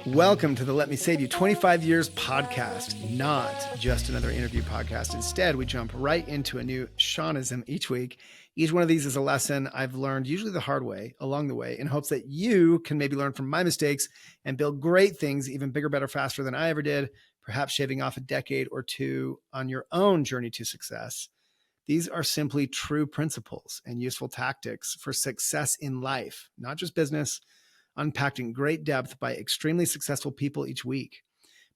Welcome to the Let Me Save You 25 Years podcast, not just another interview podcast. Instead, we jump right into a new Shawnism each week. Each one of these is a lesson I've learned, usually the hard way, along the way, in hopes that you can maybe learn from my mistakes and build great things, even bigger, better, faster than I ever did, perhaps shaving off a decade or two on your own journey to success. These are simply true principles and useful tactics for success in life, not just business, unpacked in great depth by extremely successful people each week.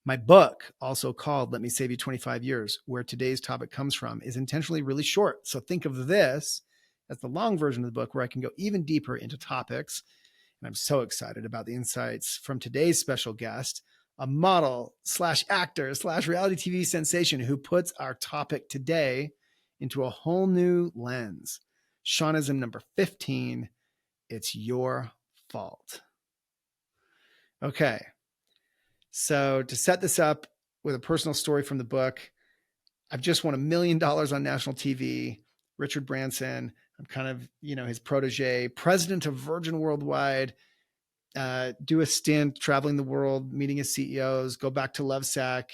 My book, also called Let Me Save You 25 Years, where today's topic comes from, is intentionally really short. So think of this as the long version of the book where I can go even deeper into topics. And I'm so excited about the insights from today's special guest, a model / actor / reality TV sensation who puts our topic today into a whole new lens. Shawnism number 15, it's your fault. Okay, so to set this up with a personal story from the book, I've just won $1 million on national TV. Richard Branson, I'm kind of, his protege, president of Virgin Worldwide, do a stint traveling the world, meeting his CEOs, go back to Lovesac,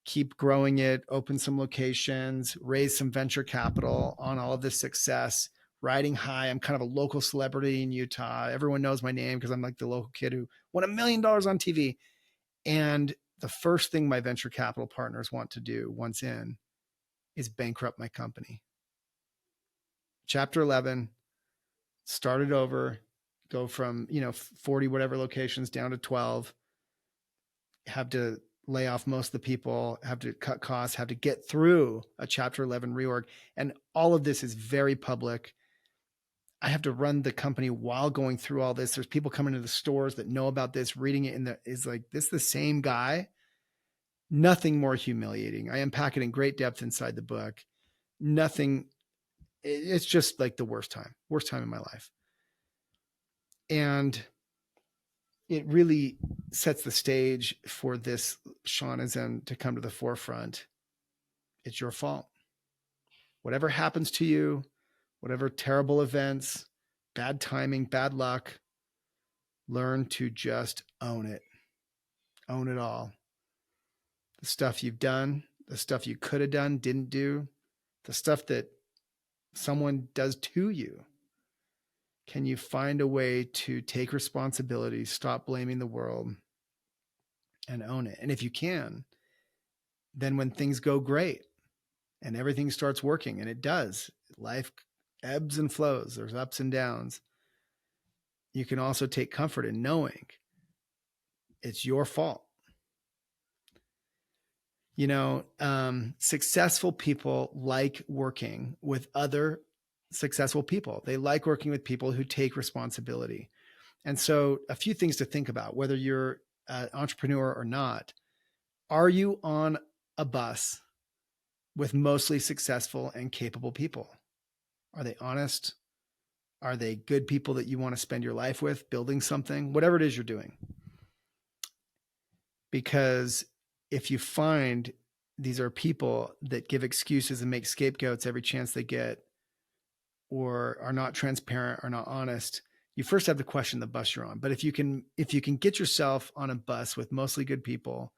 keep growing it, open some locations, raise some venture capital on all of this success, riding high. I'm kind of a local celebrity in Utah. Everyone knows my name because I'm like the local kid who won $1 million on TV. And the first thing my venture capital partners want to do once in is bankrupt my company. Chapter 11, started over, go from, 40 whatever locations down to 12, have to lay off most of the people, have to cut costs, have to get through a Chapter 11 reorg. And all of this is very public. I have to run the company while going through all this. There's people coming to the stores that know about this, reading it is like, this the same guy? Nothing more humiliating. I unpack it in great depth inside the book. Nothing. It's just like the worst time in my life. And it really sets the stage for this Shawnism to come to the forefront. It's your fault. Whatever happens to you, whatever terrible events, bad timing, bad luck, learn to just own it. Own it all. The stuff you've done, the stuff you could have done, didn't do, the stuff that someone does to you. Can you find a way to take responsibility, stop blaming the world, and own it? And if you can, then when things go great and everything starts working, and it does, life ebbs and flows, there's ups and downs, you can also take comfort in knowing it's your fault. Successful people like working with other successful people. They like working with people who take responsibility. And so a few things to think about, whether you're an entrepreneur or not. Are you on a bus with mostly successful and capable people? Are they honest? Are they good people that you want to spend your life with, building something, whatever it is you're doing? Because if you find these are people that give excuses and make scapegoats every chance they get, or are not transparent or not honest, you first have to question the bus you're on. But if you can get yourself on a bus with mostly good people,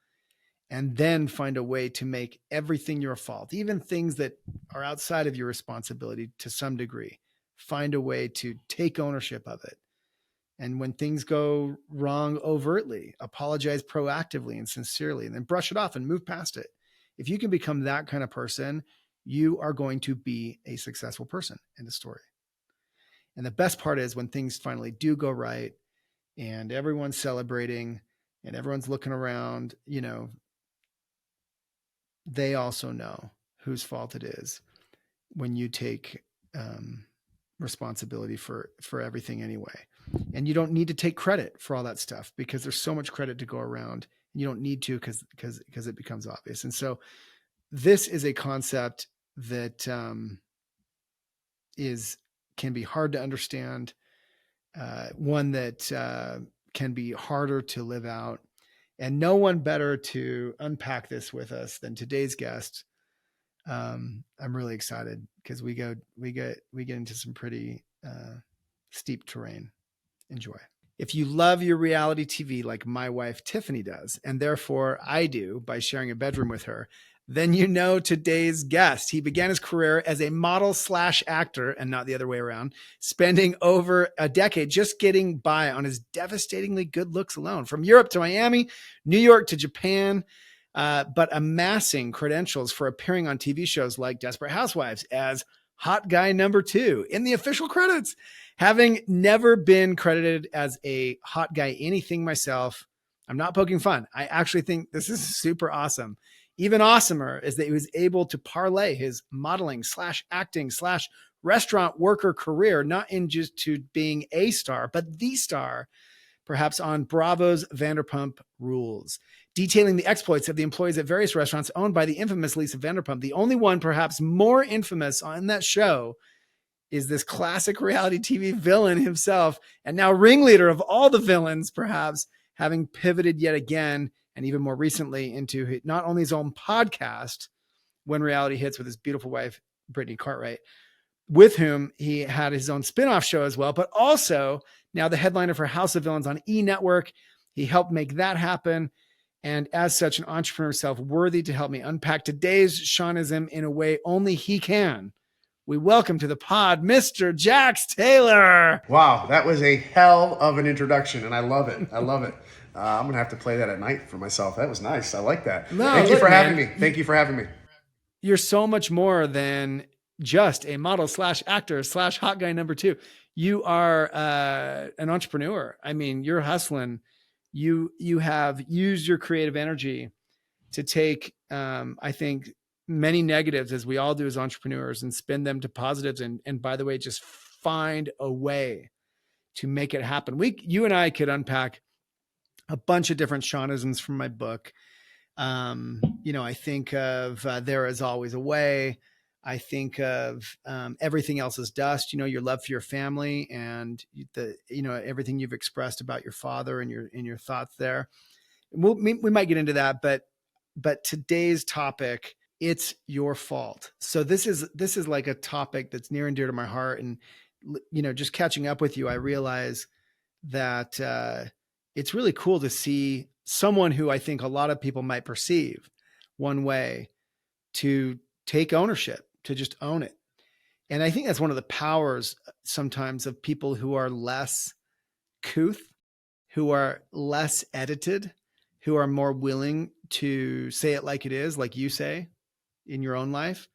and then find a way to make everything your fault, even things that are outside of your responsibility to some degree, find a way to take ownership of it. And when things go wrong overtly, apologize proactively and sincerely, and then brush it off and move past it. If you can become that kind of person, you are going to be a successful person. End of story. And the best part is when things finally do go right and everyone's celebrating and everyone's looking around, they also know whose fault it is when you take responsibility for everything anyway. And you don't need to take credit for all that stuff because there's so much credit to go around. And you don't need to because it becomes obvious. And so this is a concept that can be hard to understand, one that can be harder to live out. And no one better to unpack this with us than today's guest. I'm really excited because we get into some pretty steep terrain. Enjoy. If you love your reality TV like my wife Tiffany does, and therefore I do by sharing a bedroom with her, then you know today's guest. He began his career as a model / actor, and not the other way around, spending over a decade just getting by on his devastatingly good looks alone. From Europe to Miami, New York to Japan, but amassing credentials for appearing on TV shows like Desperate Housewives as hot guy number 2 in the official credits. Having never been credited as a hot guy anything myself, I'm not poking fun. I actually think this is super awesome. Even awesomer is that he was able to parlay his modeling / acting / restaurant worker career, not in just to being a star, but the star, perhaps on Bravo's Vanderpump Rules, detailing the exploits of the employees at various restaurants owned by the infamous Lisa Vanderpump. The only one perhaps more infamous on that show is this classic reality TV villain himself, and now ringleader of all the villains, perhaps, having pivoted yet again, and even more recently, into not only his own podcast, When Reality Hits, with his beautiful wife, Brittany Cartwright, with whom he had his own spin-off show as well, but also now the headliner for House of Villains on E! Network. He helped make that happen, and as such, an entrepreneur himself, worthy to help me unpack today's Shawnism in a way only he can. We welcome to the pod, Mr. Jax Taylor. Wow, that was a hell of an introduction, and I love it. I love it. I'm going to have to play that at night for myself. That was nice. I like that. Thank you for having me. Thank you for having me. You're so much more than just a model / actor / hot guy number 2. You are an entrepreneur. I mean, you're hustling. You have used your creative energy to take, I think, many negatives, as we all do as entrepreneurs, and spin them to positives. And by the way, just find a way to make it happen. You and I could unpack a bunch of different Shawnisms from my book. I think of There Is Always a Way. I think of Everything Else is Dust, your love for your family and everything you've expressed about your father and your thoughts there. We might get into that, but today's topic, it's your fault. So this is like a topic that's near and dear to my heart. And, just catching up with you, I realize that it's really cool to see someone who I think a lot of people might perceive one way to take ownership, to just own it. And I think that's one of the powers sometimes of people who are less couth, who are less edited, who are more willing to say it like it is, like you say in your own life,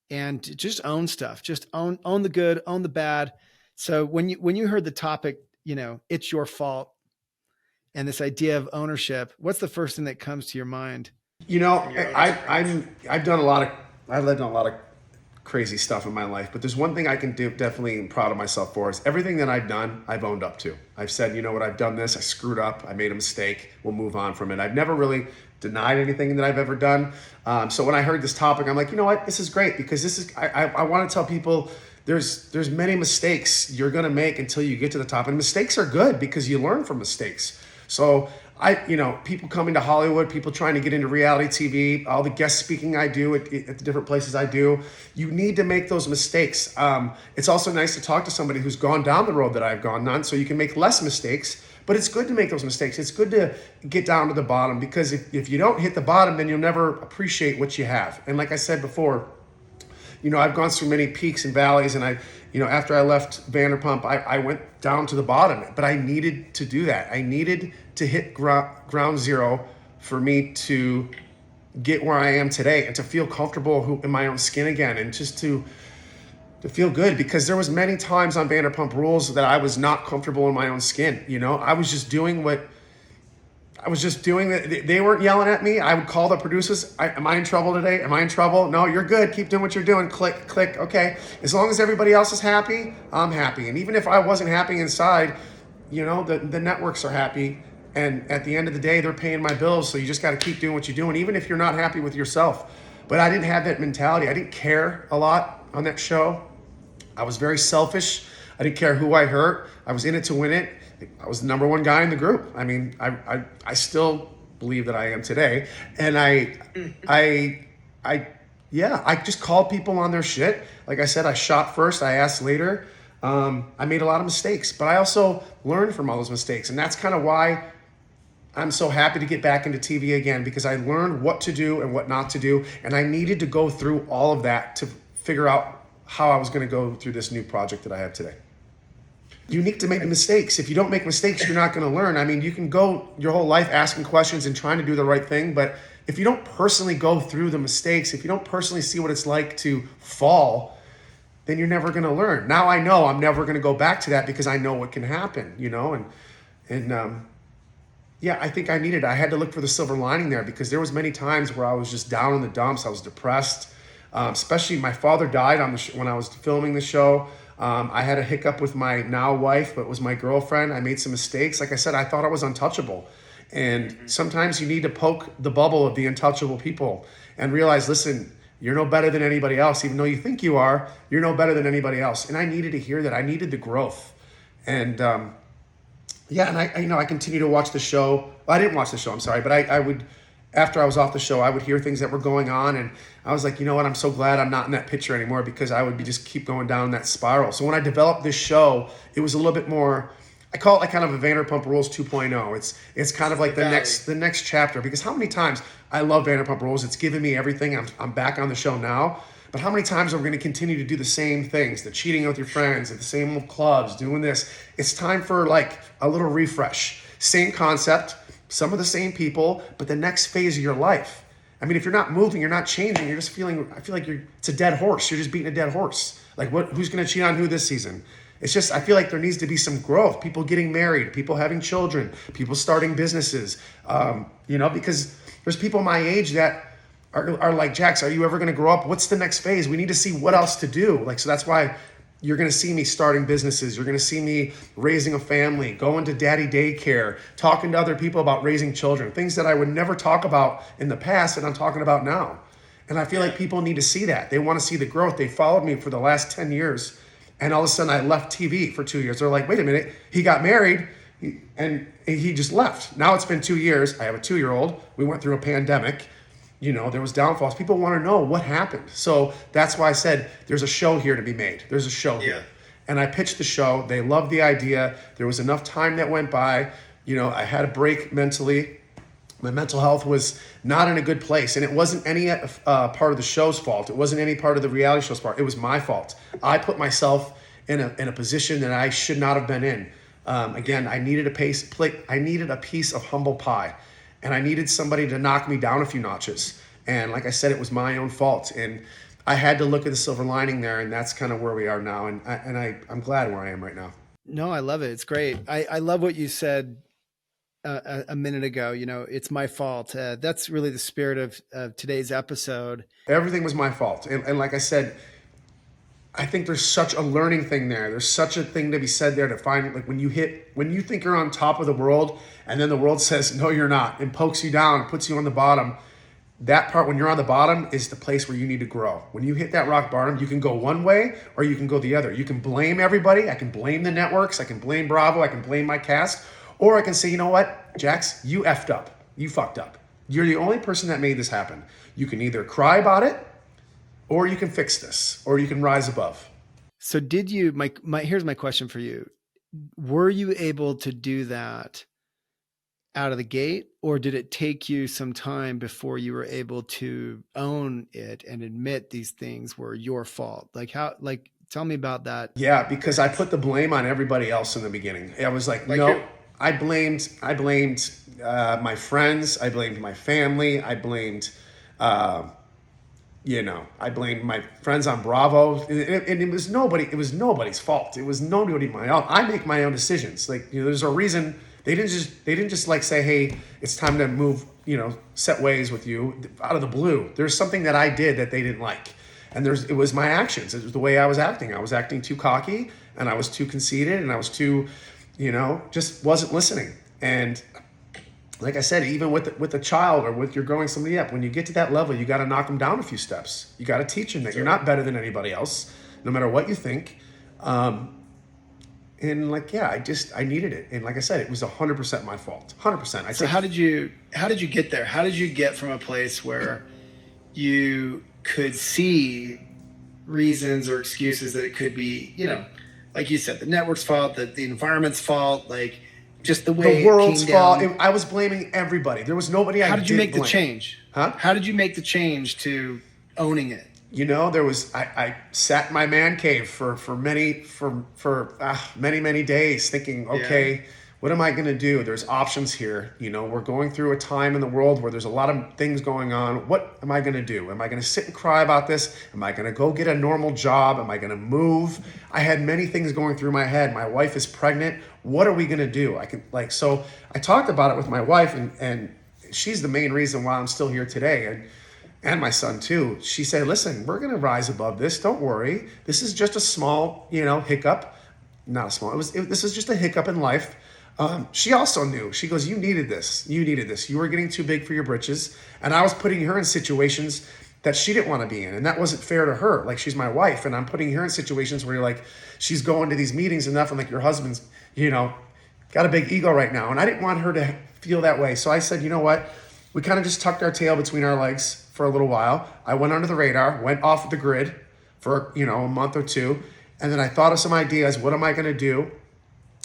and to just own stuff, just own the good, own the bad. So when you heard the topic, it's your fault, and this idea of ownership, what's the first thing that comes to your mind? I've done a lot of crazy stuff in my life, but there's one thing I can do, definitely am proud of myself for, is everything that I've done, I've owned up to. I've said, you know what, I've done this, I screwed up, I made a mistake, we'll move on from it. I've never really denied anything that I've ever done. So when I heard this topic, I'm like, you know what, this is great, because I want to tell people there's many mistakes you're going to make until you get to the top, and mistakes are good because you learn from mistakes. So people coming to Hollywood, people trying to get into reality TV, all the guest speaking I do at the different places I do, you need to make those mistakes. It's also nice to talk to somebody who's gone down the road that I've gone on, so you can make less mistakes, but it's good to make those mistakes. It's good to get down to the bottom, because if you don't hit the bottom, then you'll never appreciate what you have. And like I said before, I've gone through many peaks and valleys, and after I left Vanderpump, I went down to the bottom, but I needed to do that. I needed to hit ground zero for me to get where I am today and to feel comfortable in my own skin again, and just to feel good, because there was many times on Vanderpump Rules that I was not comfortable in my own skin. I was just doing that. They weren't yelling at me. I would call the producers. Am I in trouble today? Am I in trouble? No, you're good. Keep doing what you're doing. Click, click. Okay. As long as everybody else is happy, I'm happy. And even if I wasn't happy inside, the networks are happy. And at the end of the day, they're paying my bills. So you just got to keep doing what you're doing, even if you're not happy with yourself. But I didn't have that mentality. I didn't care a lot on that show. I was very selfish. I didn't care who I hurt. I was in it to win it. I was the number one guy in the group. I mean, I still believe that I am today. And I just called people on their shit. Like I said, I shot first, I asked later. I made a lot of mistakes, but I also learned from all those mistakes. And that's kind of why I'm so happy to get back into TV again, because I learned what to do and what not to do. And I needed to go through all of that to figure out how I was going to go through this new project that I have today. You need to make mistakes. If you don't make mistakes, you're not going to learn. I mean, you can go your whole life asking questions and trying to do the right thing, but if you don't personally go through the mistakes, if you don't personally see what it's like to fall, then you're never going to learn. Now I know I'm never going to go back to that because I know what can happen, you know, and yeah, I think I had to look for the silver lining there, because there was many times where I was just down in the dumps. I was depressed, especially my father died when I was filming the show. I had a hiccup with my now wife, but it was my girlfriend. I made some mistakes. Like I said, I thought I was untouchable. And sometimes you need to poke the bubble of the untouchable people and realize, listen, you're no better than anybody else. Even though you think you are, you're no better than anybody else. And I needed to hear that. I needed the growth. And yeah, and I continue to watch the show. Well, I didn't watch the show, I'm sorry, but I would, after I was off the show, I would hear things that were going on, and I was like, you know what, I'm so glad I'm not in that picture anymore, because I would just keep going down that spiral. So when I developed this show, it was a little bit more, I call it like kind of a Vanderpump Rules 2.0. It's kind of like the next chapter, because how many times, I love Vanderpump Rules, it's given me everything. I'm back on the show now, but how many times are we going to continue to do the same things, the cheating with your friends, at the same old clubs, doing this? It's time for like a little refresh. Same concept, some of the same people, but the next phase of your life. I mean, if you're not moving, you're not changing, you're just feeling, I feel like it's a dead horse. You're just beating a dead horse. Like who's going to cheat on who this season? It's just, I feel like there needs to be some growth. People getting married, people having children, people starting businesses, you know, because there's people my age that are like, Jax, are you ever going to grow up? What's the next phase? We need to see what else to do. Like, so that's why you're going to see me starting businesses. You're going to see me raising a family, going to daddy daycare, talking to other people about raising children, things that I would never talk about in the past that I'm talking about now. And I feel like people need to see that. They want to see the growth. They followed me for the last 10 years. And all of a sudden I left TV for 2 years. They're like, wait a minute, he got married and he just left. Now it's been 2 years. I have a 2-year-old. We went through a pandemic. You know, there was downfalls. People want to know what happened. So that's why I said there's a show here to be made. There's a show here. And I pitched the show. They loved the idea. There was enough time that went by. You know, I had a break mentally. My mental health was not in a good place. And it wasn't any part of the show's fault. It wasn't any part of the reality show's fault. It was my fault. I put myself in a position that I should not have been in. Again, I needed a piece of humble pie. And I needed somebody to knock me down a few notches. And like I said, it was my own fault. And I had to look at the silver lining there. And that's kind of where we are now. And I'm glad where I am right now. No, I love it. It's great. I love what you said a minute ago. You know, it's my fault. That's really the spirit of today's episode. Everything was my fault. And like I said, I think there's such a learning thing there. There's such a thing to be said there to find, like when you think you're on top of the world and then the world says, no, you're not, and pokes you down, puts you on the bottom. That part, when you're on the bottom, is the place where you need to grow. When you hit that rock bottom, you can go one way or you can go the other. You can blame everybody. I can blame the networks. I can blame Bravo. I can blame my cast. Or I can say, you know what, Jax, you effed up. You fucked up. You're the only person that made this happen. You can either cry about it, or you can fix this, or you can rise above. So did you, here's my question for you. Were you able to do that out of the gate, or did it take you some time before you were able to own it and admit these things were your fault? Tell me about that. Yeah, because I put the blame on everybody else in the beginning. I was like no, I blamed my friends. I blamed my family. I blamed, I blamed my friends on Bravo, and it was nobody's fault. It was nobody my own. I make my own decisions. Like, there's a reason they didn't just like say, hey, it's time to move, set ways with you out of the blue. There's something that I did that they didn't like, and it was my actions. It was the way I was acting. I was acting too cocky, and I was too conceited, and I was too, just wasn't listening. And like I said, even with a child or with you're growing somebody up, when you get to that level, you got to knock them down a few steps. You got to teach them that you're not better than anybody else, no matter what you think. And I needed it. And like I said, it was 100% my fault. 100%. So how did you get there? How did you get from a place where you could see reasons or excuses that it could be, like you said, the network's fault, the environment's fault, like just the way The world's it came down. fault. I was blaming everybody. There was nobody I didn't blame. How did you make the change? Huh? How did you make the change to owning it? You know, I sat in my man cave for many days thinking, okay, what am I going to do? There's options here. You know, we're going through a time in the world where there's a lot of things going on. What am I going to do? Am I going to sit and cry about this? Am I going to go get a normal job? Am I going to move? I had many things going through my head. My wife is pregnant. What are we going to do? So I talked about it with my wife, and she's the main reason why I'm still here today. And my son too. She said, listen, we're going to rise above this. Don't worry. This is just a small, hiccup. Not a small. This is just a hiccup in life. She also knew. She goes, you needed this. You needed this. You were getting too big for your britches. And I was putting her in situations that she didn't want to be in. And that wasn't fair to her. Like, she's my wife. And I'm putting her in situations where you're like, she's going to these meetings enough. And like, your husband's, got a big ego right now. And I didn't want her to feel that way. So I said, you know what? We kind of just tucked our tail between our legs for a little while. I went under the radar, went off the grid for, a month or two. And then I thought of some ideas. What am I going to do?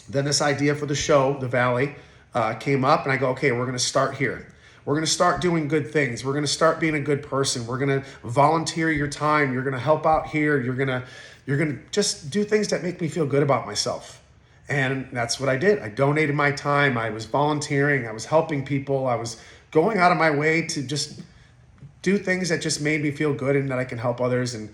Then this idea for the show, The Valley, came up. And I go, okay, we're going to start here. We're going to start doing good things. We're going to start being a good person. We're going to volunteer your time. You're going to help out here. You're going to just do things that make me feel good about myself. And that's what I did. I donated my time. I was volunteering. I was helping people. I was going out of my way to just do things that just made me feel good and that I can help others. And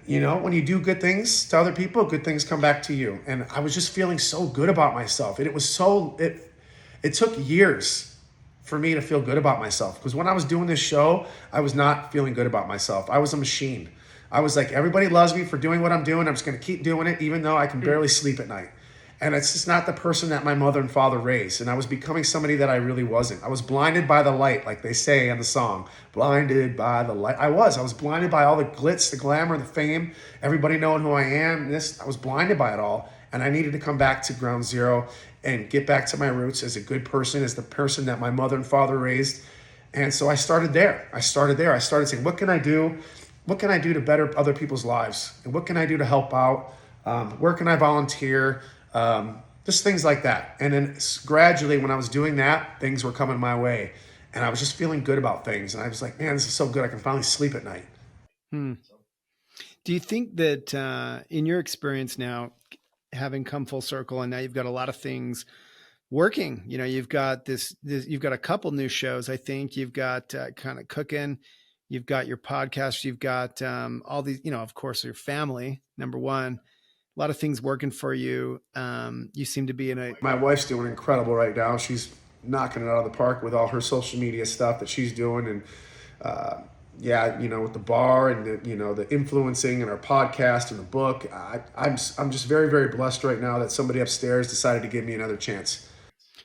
when you do good things to other people, good things come back to you. And I was just feeling so good about myself. And it took years for me to feel good about myself. Because when I was doing this show, I was not feeling good about myself. I was a machine. I was like, everybody loves me for doing what I'm doing. I'm just going to keep doing it, even though I can barely sleep at night. And it's just not the person that my mother and father raised. And I was becoming somebody that I really wasn't. I was blinded by the light, like they say in the song. Blinded by the light. I was blinded by all the glitz, the glamour, the fame, everybody knowing who I am. I was blinded by it all. And I needed to come back to ground zero and get back to my roots as a good person, as the person that my mother and father raised. And so I started there. I started saying, what can I do? What can I do to better other people's lives? And what can I do to help out? Where can I volunteer? Just things like that. And then gradually, when I was doing that, things were coming my way. And I was just feeling good about things. And I was like, man, this is so good. I can finally sleep at night. Do you think that in your experience now, having come full circle, and now you've got a lot of things working, you've got you've got a couple new shows. I think you've got kind of cooking, you've got your podcast, you've got all these, of course, your family, number one. A lot of things working for you. You seem to be My wife's doing incredible right now. She's knocking it out of the park with all her social media stuff that she's doing. And with the bar and the influencing and our podcast and the book. I'm just very, very blessed right now that somebody upstairs decided to give me another chance.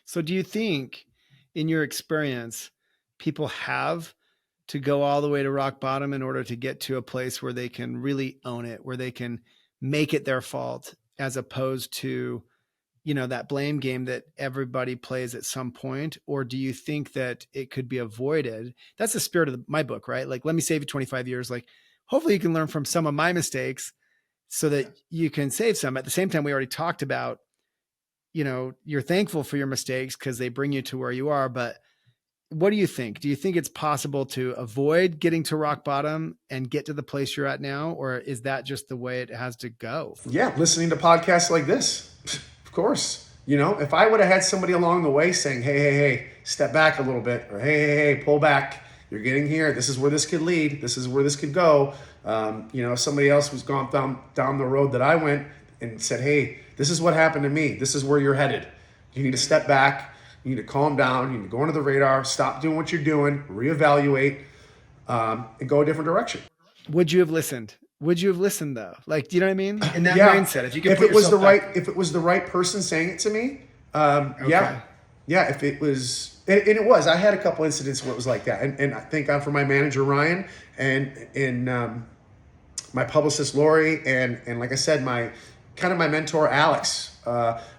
So do you think, in your experience, people have to go all the way to rock bottom in order to get to a place where they can really own it, where they can make it their fault, as opposed to, that blame game that everybody plays at some point? Or do you think that it could be avoided? That's the spirit of my book, right? Like, let me save you 25 years. Like, hopefully you can learn from some of my mistakes so that you can save some. At the same time, we already talked about, you're thankful for your mistakes because they bring you to where you are. But what do you think? Do you think it's possible to avoid getting to rock bottom and get to the place you're at now? Or is that just the way it has to go? Yeah, listening to podcasts like this, of course. If I would have had somebody along the way saying, hey, step back a little bit, or hey, pull back. You're getting here. This is where this could lead. This is where this could go. If somebody else was gone down the road that I went and said, hey, this is what happened to me. This is where you're headed. You need to step back. You need to calm down. You need to go under the radar, stop doing what you're doing, reevaluate, and go a different direction. Would you have listened? Would you have listened though? Like, do you know what I mean? In that mindset, if you could, if it was the right person saying it to me, okay. Yeah. If it was, and it was, I had a couple incidents where it was like that. And I thank God for my manager, Ryan, and my publicist, Lori, and like I said, my mentor, Alex.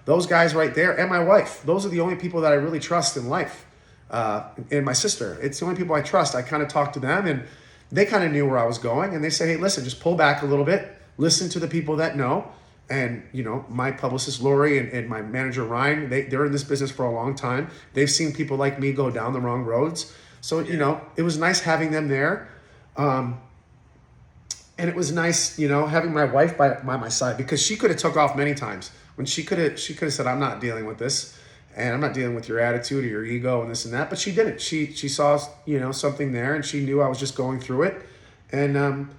Those guys right there, and my wife. Those are the only people that I really trust in life. And my sister. It's the only people I trust. I kind of talked to them, and they kind of knew where I was going. And they said, hey, listen, just pull back a little bit. Listen to the people that know. And, my publicist, Lori, and my manager, Ryan, they're in this business for a long time. They've seen people like me go down the wrong roads. So, it was nice having them there. And it was nice, having my wife by my side, because she could have took off many times when she could have said, I'm not dealing with this, and I'm not dealing with your attitude or your ego and this and that. But she didn't. She saw, something there, and she knew I was just going through it. And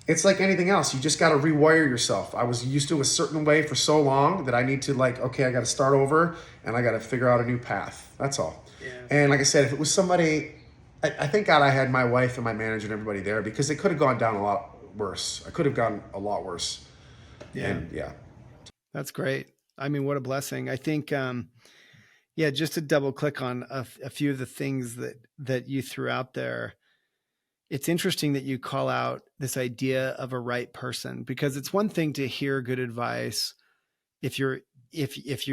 it's like anything else. You just got to rewire yourself. I was used to a certain way for so long that I need to okay, I got to start over, and I got to figure out a new path. That's all. Yeah. And like I said, if it was somebody, I thank God I had my wife and my manager and everybody there, because it could have gone down a lot worse. I could have gone a lot worse. Yeah. And yeah. That's great. I mean, what a blessing. I think, just to double click on a few of the things that you threw out there. It's interesting that you call out this idea of a right person, because it's one thing to hear good advice if you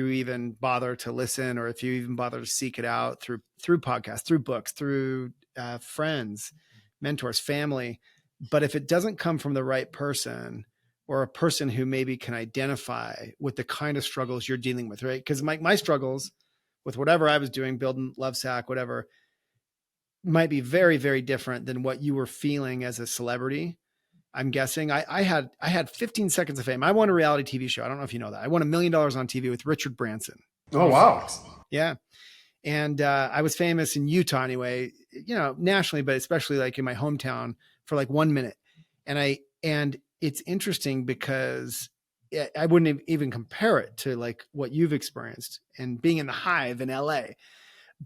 even bother to listen, or if you even bother to seek it out through podcasts, through books, through friends, mentors, family. But if it doesn't come from the right person, or a person who maybe can identify with the kind of struggles you're dealing with, right? Because my struggles with whatever I was doing, building Lovesac, whatever, might be very, very different than what you were feeling as a celebrity. I'm guessing I had 15 seconds of fame. I won a reality TV show. I don't know if you know that. I won $1 million on TV with Richard Branson. Oh, wow. Yeah. And I was famous in Utah anyway, nationally, but especially like in my hometown for like 1 minute. And it's interesting because I wouldn't even compare it to like what you've experienced and being in the Hive in LA.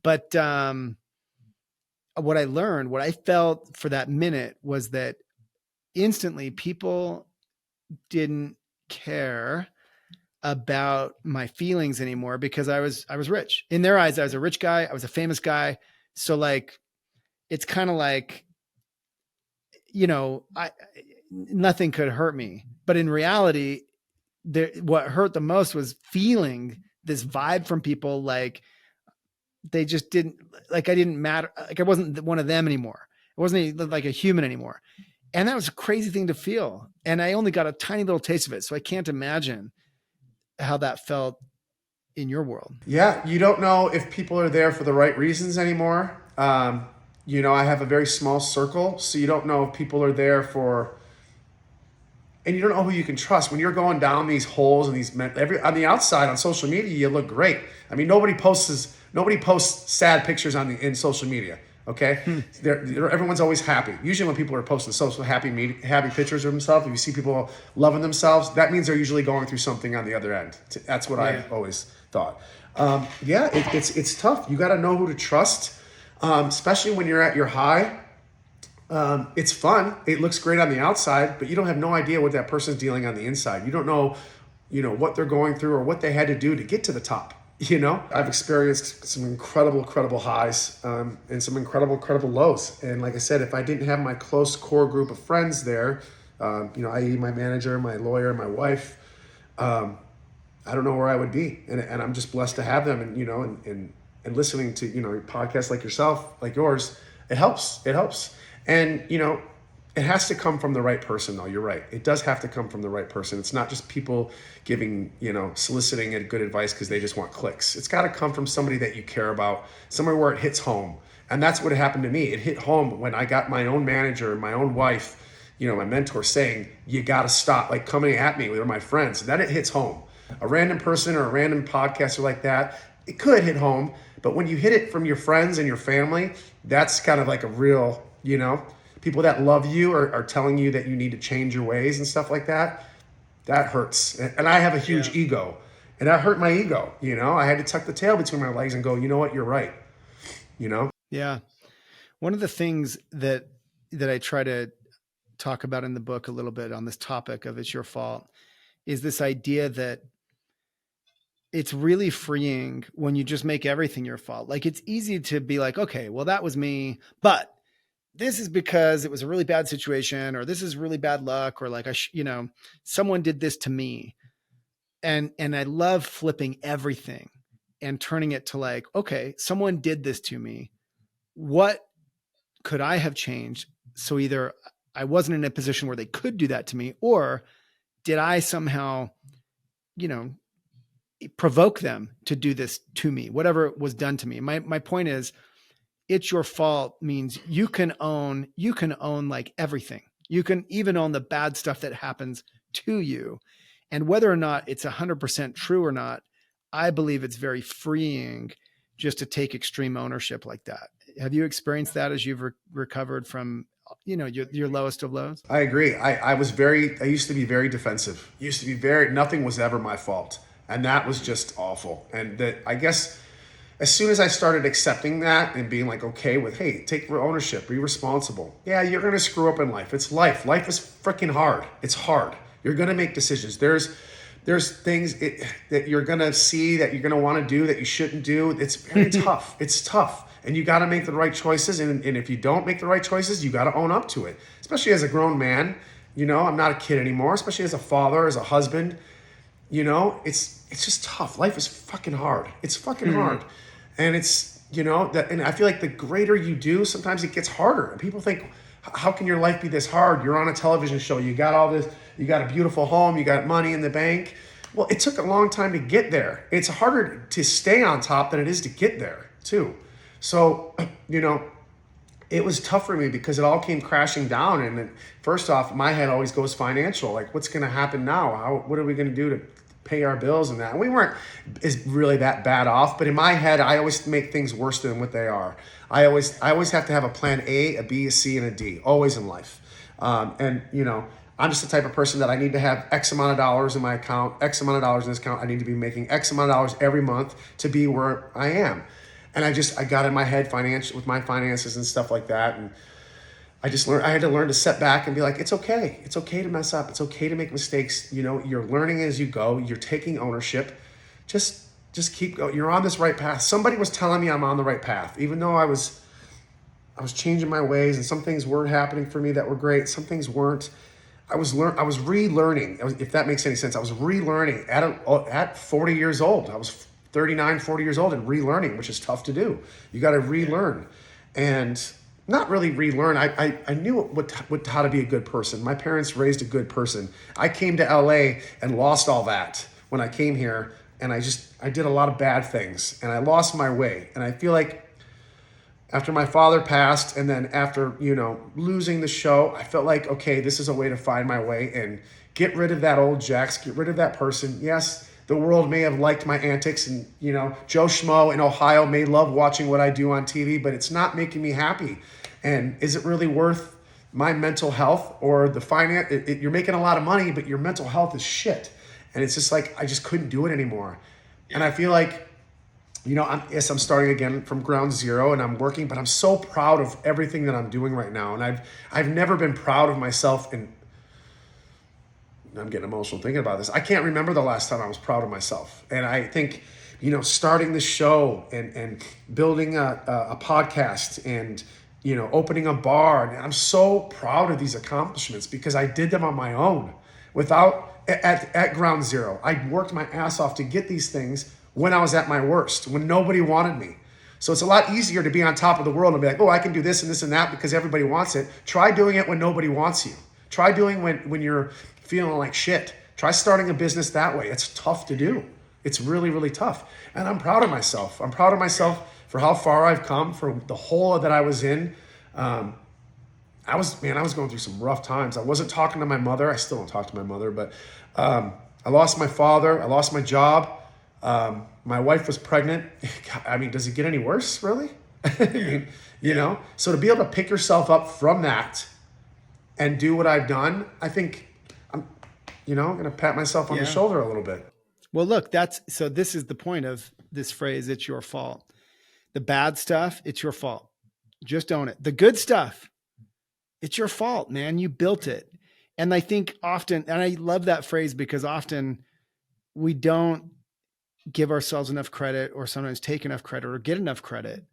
But what I learned, what I felt for that minute, was that instantly people didn't care about my feelings anymore, because I was rich. In their eyes, I was a rich guy. I was a famous guy. So like, it's kind of like, nothing could hurt me. But in reality, what hurt the most was feeling this vibe from people. Like they just didn't, like I didn't matter. Like I wasn't one of them anymore. I wasn't like a human anymore. And that was a crazy thing to feel. And I only got a tiny little taste of it. So I can't imagine how that felt in your world. Yeah. You don't know if people are there for the right reasons anymore. I have a very small circle, so you don't know if people are there for, and you don't know who you can trust when you're going down these holes and on the outside on social media, you look great. I mean, nobody posts sad pictures in social media. Okay. Everyone's always happy. Usually when people are posting social happy pictures of themselves, if you see people loving themselves, that means they're usually going through something on the other end. That's what I've always thought. It's tough. You got to know who to trust. Especially when you're at your high. It's fun. It looks great on the outside, but you don't have no idea what that person's dealing on the inside. You don't know, what they're going through or what they had to do to get to the top. I've experienced some incredible highs, and some incredible lows. And like I said, if I didn't have my close core group of friends there, i.e. my manager, my lawyer, my wife, I don't know where I would be. And I'm just blessed to have them. And listening to, podcasts like yourself, like yours, it helps. And, it has to come from the right person, though. You're right. It does have to come from the right person. It's not just people giving, soliciting good advice because they just want clicks. It's got to come from somebody that you care about, somewhere where it hits home. And that's what happened to me. It hit home when I got my own manager, my own wife, my mentor saying, you got to stop, like coming at me with my friends. Then it hits home. A random person or a random podcaster like that, it could hit home. But when you hit it from your friends and your family, that's kind of like a real, people that love you are telling you that you need to change your ways and stuff like that. That hurts. And I have a huge ego, and that hurt my ego. I had to tuck the tail between my legs and go, you know what, you're right. Yeah. One of the things that I try to talk about in the book a little bit on this topic of it's your fault is this idea that it's really freeing when you just make everything your fault. Like it's easy to be like, okay, well that was me, but this is because it was a really bad situation, or this is really bad luck, or like, someone did this to me. And I love flipping everything and turning it to like, okay, someone did this to me. What could I have changed? So either I wasn't in a position where they could do that to me, or did I somehow you know, provoke them to do this to me, whatever was done to me. My point is, it's your fault means you can own like everything. You can even own the bad stuff that happens to you. And whether or not it's 100% true or not, I believe it's very freeing just to take extreme ownership like that. Have you experienced that as you've recovered from, your lowest of lows? I agree. I used to be very defensive. Nothing was ever my fault. And that was just awful. And that, I guess, as soon as I started accepting that and being like, okay with, hey, take ownership, be responsible. Yeah, you're going to screw up in life. It's life. Life is freaking hard. It's hard. You're going to make decisions. There's things that you're going to see that you're going to want to do that you shouldn't do. It's very tough. It's tough. And you got to make the right choices. And if you don't make the right choices, you got to own up to it, especially as a grown man. I'm not a kid anymore, especially as a father, as a husband. It's just tough. Life is fucking hard. It's fucking hard. And it's, and I feel like the greater you do, sometimes it gets harder. And people think, how can your life be this hard? You're on a television show. You got all this, you got a beautiful home, you got money in the bank. Well, it took a long time to get there. It's harder to stay on top than it is to get there too. So, it was tough for me because it all came crashing down. And then, first off, my head always goes financial. Like, what's going to happen now? What are we going to do to pay our bills and that? And we weren't really that bad off, but in my head, I always make things worse than what they are. I always have to have a plan A, a B, a C, and a D, always in life. I'm just the type of person that I need to have X amount of dollars in my account, X amount of dollars in this account. I need to be making X amount of dollars every month to be where I am. And I got in my head with my finances and stuff like that. And I had to learn to step back and be like, it's okay. It's okay to mess up. It's okay to make mistakes. You're learning as you go. You're taking ownership. Just keep going. You're on this right path. Somebody was telling me I'm on the right path, even though I was changing my ways and some things were happening for me that were great. Some things weren't. I was relearning, if that makes any sense. I was relearning at 40 years old. I was 39, 40 years old and relearning, which is tough to do. You got to relearn. And not really relearn. I knew how to be a good person. My parents raised a good person. I came to LA and lost all that when I came here. And I did a lot of bad things and I lost my way. And I feel like after my father passed and then after, losing the show, I felt like, okay, this is a way to find my way and get rid of that old Jax, get rid of that person. Yes, the world may have liked my antics and, Joe Schmo in Ohio may love watching what I do on TV, but it's not making me happy. And is it really worth my mental health or the finance? You're making a lot of money, but your mental health is shit. And it's just like, I just couldn't do it anymore. And I feel like, I'm starting again from ground zero and I'm working, but I'm so proud of everything that I'm doing right now. And I've never been proud of myself. And I'm getting emotional thinking about this. I can't remember the last time I was proud of myself. And I think, starting the show and building a podcast and, opening a bar. And I'm so proud of these accomplishments because I did them on my own at ground zero. I worked my ass off to get these things when I was at my worst, when nobody wanted me. So it's a lot easier to be on top of the world and be like, oh, I can do this and this and that because everybody wants it. Try doing it when nobody wants you. Try doing when you're feeling like shit. Try starting a business that way. It's tough to do. It's really, really tough. And I'm proud of myself. I'm proud of myself for how far I've come, for the hole that I was in. I was going through some rough times. I wasn't talking to my mother. I still don't talk to my mother, but I lost my father. I lost my job. My wife was pregnant. I mean, does it get any worse, really? So to be able to pick yourself up from that and do what I've done, I think I'm going to pat myself on the shoulder a little bit. Well, look, this is the point of this phrase, it's your fault. The bad stuff, it's your fault. Just own it. The good stuff, it's your fault, man. You built it. And I think often, and I love that phrase because often we don't give ourselves enough credit or sometimes take enough credit or get enough credit.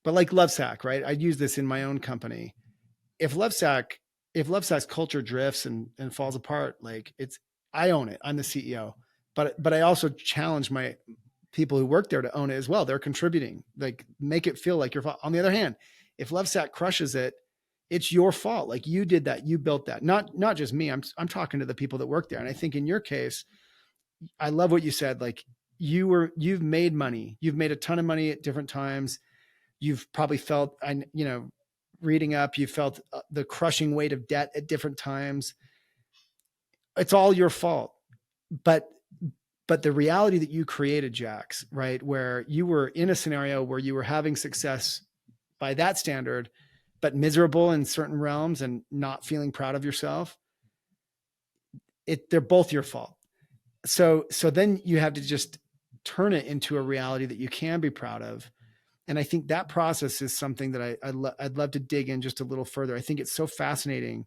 But like Lovesac, right? I use this in my own company. If Lovesac's culture drifts and falls apart, I own it. I'm the CEO, but I also challenge my people who work there to own it as well. They're contributing, make it feel like your fault. On the other hand, if Lovesac crushes it, it's your fault. Like you did that, you built that, not just me. I'm talking to the people that work there. And I think in your case, I love what you said. Like you've made money. You've made a ton of money at different times. You've probably felt, reading up, you felt the crushing weight of debt at different times. It's all your fault. But the reality that you created, Jax, right, where you were in a scenario where you were having success by that standard, but miserable in certain realms and not feeling proud of yourself, they're both your fault. So then you have to just turn it into a reality that you can be proud of. And I think that process is something that I'd love to dig in just a little further. I think it's so fascinating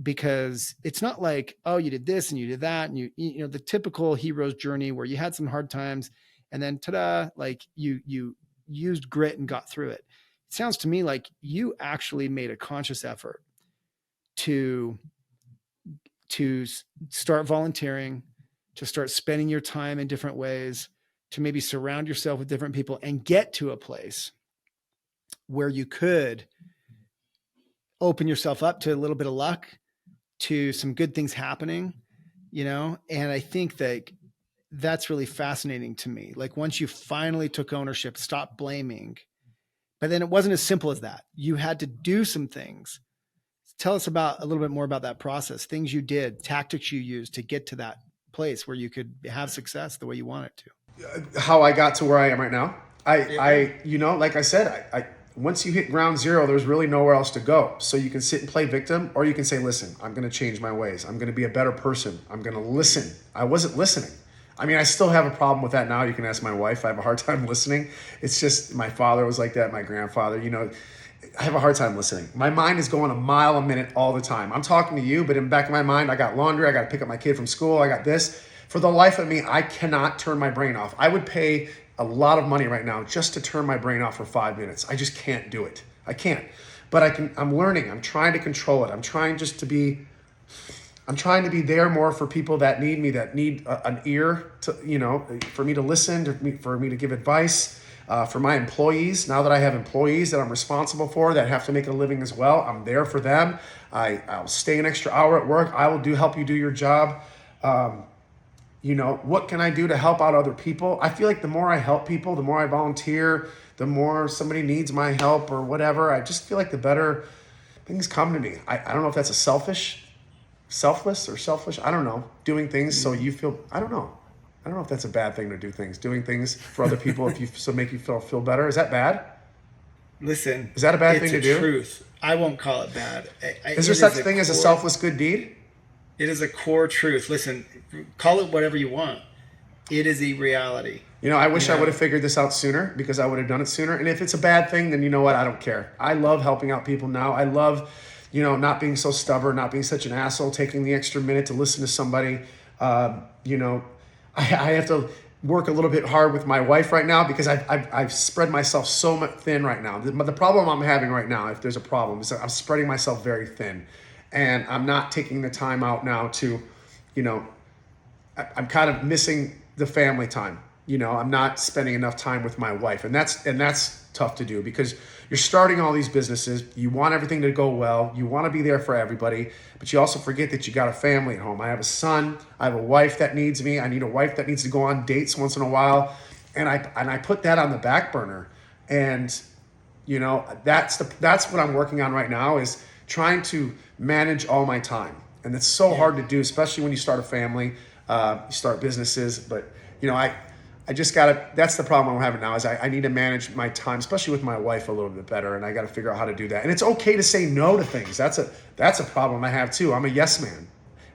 because it's not like, oh, you did this and you did that. And you know, the typical hero's journey where you had some hard times and then ta-da, like you used grit and got through it. It sounds to me like you actually made a conscious effort to start volunteering, to start spending your time in different ways, to maybe surround yourself with different people and get to a place where you could open yourself up to a little bit of luck, to some good things happening, you know? And I think that that's really fascinating to me. Like once you finally took ownership, stop blaming, but then it wasn't as simple as that. You had to do some things. Tell us about a little bit more about that process, things you did, tactics you used to get to that place where you could have success the way you want it to. How I got to where I am right now. I you know, like I said, I once you hit ground zero, there's really nowhere else to go. So you can sit and play victim, or you can say, listen, I'm going to change my ways. I'm going to be a better person. I'm going to listen. I wasn't listening. I mean, I still have a problem with that now. You can ask my wife. I have a hard time listening. It's just my father was like that. My grandfather, you know, I have a hard time listening. My mind is going a mile a minute all the time. I'm talking to you, but in the back of my mind, I got laundry. I got to pick up my kid from school. I got this. For the life of me, I cannot turn my brain off. I would pay a lot of money right now just to turn my brain off for 5 minutes. I just can't do it. I can't. But I'm learning. I'm trying to control it. I'm trying to be there more for people that need me, that need an ear to, you know, for me to listen, for me to give advice, for my employees. Now that I have employees that I'm responsible for that have to make a living as well, I'm there for them. I'll stay an extra hour at work. I will help you do your job. You know, what can I do to help out other people? I feel like the more I help people, the more I volunteer, the more somebody needs my help or whatever, I just feel like the better things come to me. I don't know if that's selfless or selfish. I don't know. Doing things so you feel, I don't know. I don't know if that's a bad thing to do things. Doing things for other people make you feel better. Is that bad? Listen. Is that a bad thing to do? It's truth. I won't call it bad. Is there such a thing as a selfless good deed? It is a core truth. Listen, call it whatever you want. It is a reality. You know, I wish I would have figured this out sooner because I would have done it sooner. And if it's a bad thing, then you know what? I don't care. I love helping out people now. I love, you know, not being so stubborn, not being such an asshole, taking the extra minute to listen to somebody. You know, I have to work a little bit hard with my wife right now because I've spread myself so much thin right now. The problem I'm having right now, if there's a problem, is that I'm spreading myself very thin. And I'm not taking the time out now to, you know, I'm kind of missing the family time. You know, I'm not spending enough time with my wife. And that's tough to do because you're starting all these businesses. You want everything to go well. You want to be there for everybody, but you also forget that you got a family at home. I have a son. I have a wife that needs me. I need a wife that needs to go on dates once in a while. And I put that on the back burner. And, you know, that's what I'm working on right now is trying to manage all my time. And it's so hard to do, especially when you start a family, you start businesses. But, you know, I just got to, that's the problem I'm having now is I need to manage my time, especially with my wife a little bit better. And I got to figure out how to do that. And it's okay to say no to things. That's a problem I have too. I'm a yes man.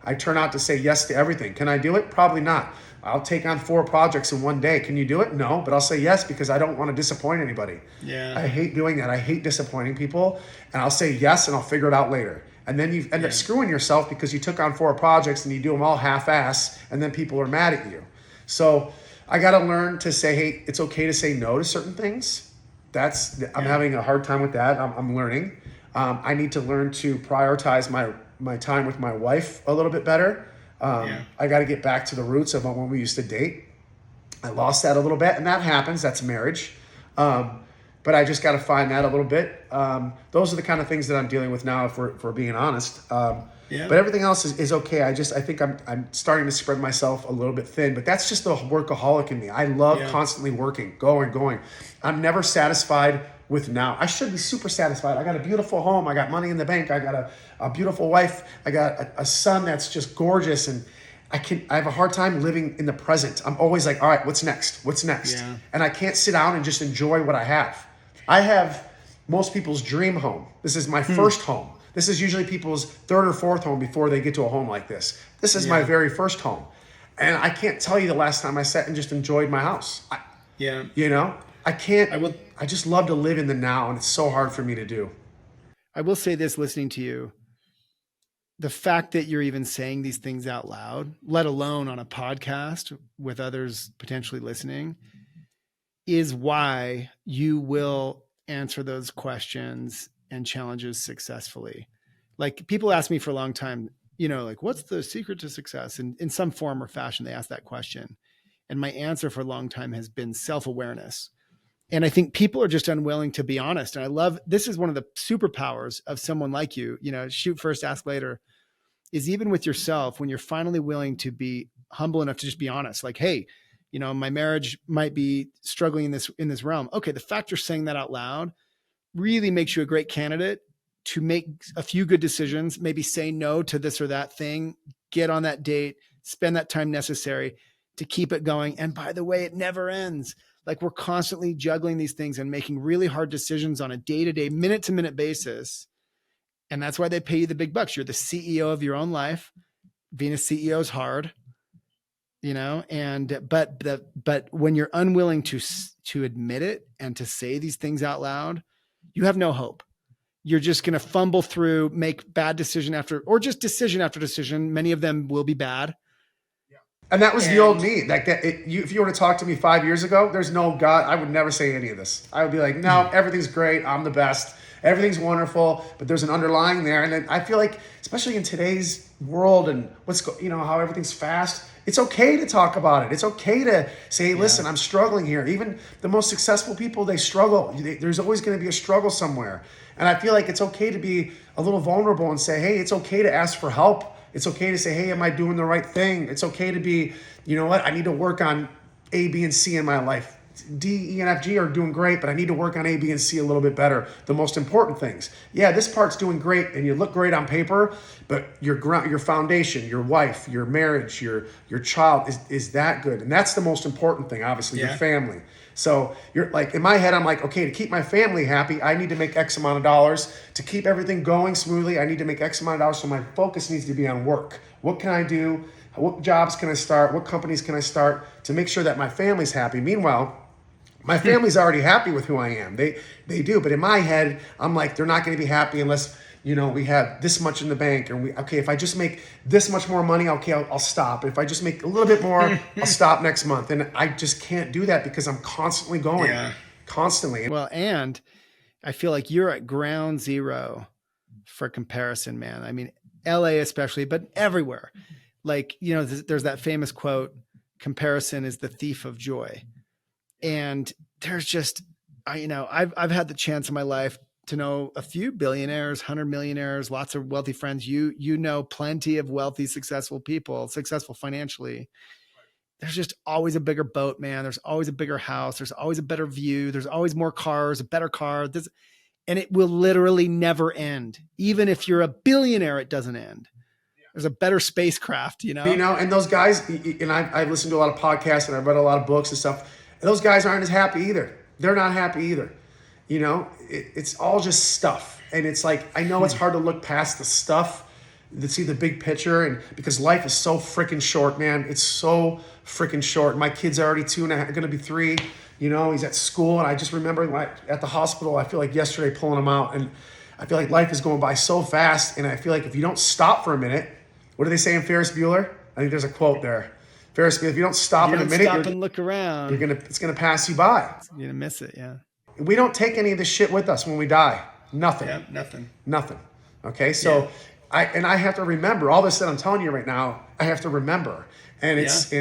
I turn out to say yes to everything. Can I do it? Probably not. I'll take on 4 projects in one day. Can you do it? No, but I'll say yes because I don't want to disappoint anybody. Yeah. I hate doing that. I hate disappointing people. And I'll say yes and I'll figure it out later. And then you end up screwing yourself because you took on 4 projects and you do them all half-ass and then people are mad at you. So I got to learn to say, hey, it's okay to say no to certain things. I'm having a hard time with that. I'm learning. I need to learn to prioritize my time with my wife a little bit better. I got to get back to the roots of when we used to date. I lost that a little bit, and that happens. That's marriage. but I just got to find that a little bit. Those are the kind of things that I'm dealing with now, if we're being honest. But everything else is okay. I think I'm starting to spread myself a little bit thin, but that's just the workaholic in me. I love constantly working, going. I'm never satisfied with now. I should be super satisfied. I got a beautiful home. I got money in the bank. I got a beautiful wife. I got a son that's just gorgeous, and I have a hard time living in the present. I'm always like, all right, what's next? Yeah. And I can't sit down and just enjoy what I have. I have most people's dream home. This is my first home. This is usually people's third or fourth home before they get to a home like this. This is my very first home. And I can't tell you the last time I sat and just enjoyed my house. I can't. I just love to live in the now, and it's so hard for me to do. I will say this, listening to you, the fact that you're even saying these things out loud, let alone on a podcast with others potentially listening, is why you will answer those questions and challenges successfully. Like, people ask me for a long time, like, what's the secret to success? And in some form or fashion, they ask that question. And my answer for a long time has been self-awareness. And I think people are just unwilling to be honest. And this is one of the superpowers of someone like you, shoot first, ask later, is even with yourself, when you're finally willing to be humble enough to just be honest, like, hey, my marriage might be struggling in this realm. Okay. The fact you're saying that out loud really makes you a great candidate to make a few good decisions, maybe say no to this or that thing, get on that date, spend that time necessary to keep it going. And by the way, it never ends. Like, we're constantly juggling these things and making really hard decisions on a day-to-day, minute-to-minute basis. And that's why they pay you the big bucks. You're the CEO of your own life. Being a CEO is hard, but when you're unwilling to admit it and to say these things out loud, you have no hope. You're just going to fumble through, make bad decision after decision. Many of them will be bad. And that was the old me. Like that, if you were to talk to me 5 years ago, there's no God. I would never say any of this. I would be like, no, everything's great. I'm the best. Everything's wonderful. But there's an underlying there. And then I feel like, especially in today's world and how everything's fast, it's okay to talk about it. It's okay to say, hey, listen, I'm struggling here. Even the most successful people, they struggle. There's always going to be a struggle somewhere. And I feel like it's okay to be a little vulnerable and say, hey, it's okay to ask for help. It's okay to say, hey, am I doing the right thing? It's okay to be, I need to work on A, B, and C in my life. D, E, and F, G are doing great, but I need to work on A, B, and C a little bit better. The most important things. Yeah, this part's doing great, and you look great on paper, but your foundation, your wife, your marriage, your child is that good. And that's the most important thing, obviously, your family. So you're like, in my head, I'm like, okay, to keep my family happy, I need to make X amount of dollars. To keep everything going smoothly, I need to make X amount of dollars. So my focus needs to be on work. What can I do? What jobs can I start? What companies can I start to make sure that my family's happy? Meanwhile, my family's already happy with who I am. They do. But in my head, I'm like, they're not going to be happy unless, we have this much in the bank. And if I just make this much more money, okay, I'll stop. If I just make a little bit more, I'll stop next month. And I just can't do that because I'm constantly going, constantly. Well, and I feel like you're at ground zero for comparison, man. I mean, LA especially, but everywhere. Like, there's that famous quote, comparison is the thief of joy. And there's just, I've had the chance in my life to know a few billionaires, 100 millionaires, lots of wealthy friends. You know plenty of wealthy, successful people, successful financially. There's just always a bigger boat, man. There's always a bigger house. There's always a better view. There's always more cars, a better car. And it will literally never end. Even if you're a billionaire, it doesn't end. There's a better spacecraft, And those guys, and I've listened to a lot of podcasts and I've read a lot of books and stuff. And those guys aren't as happy either. They're not happy either. It's all just stuff. And it's like, I know it's hard to look past the stuff to see the big picture. And because life is so freaking short, man. It's so freaking short. My kid's already 2 and going to be 3. He's at school. And I just remember at the hospital, I feel like yesterday pulling him out. And I feel like life is going by so fast. And I feel like if you don't stop for a minute, what do they say in Ferris Bueller? I think there's a quote there. Ferris Bueller, if you don't stop in a minute, stop and look around, it's gonna pass you by. You're gonna miss it, yeah. We don't take any of this shit with us when we die. Nothing. Yeah, nothing. Okay, so I have to remember all this that I'm telling you right now. I have to remember, And it's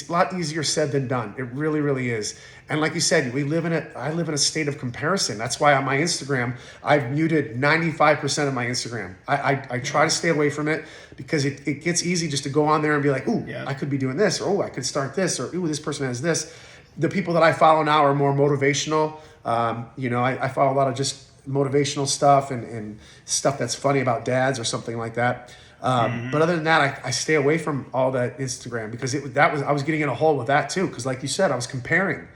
a lot easier said than done. It really, really is. And like you said, I live in a state of comparison. That's why on my Instagram, I've muted 95% of my Instagram. I try to stay away from it because it gets easy just to go on there and be like, ooh, I could be doing this, or oh, I could start this, or ooh, this person has this. The people that I follow now are more motivational. I follow a lot of just motivational stuff and stuff that's funny about dads or something like that. But other than that, I stay away from all that Instagram because I was getting in a hole with that too. Because like you said, I was comparing.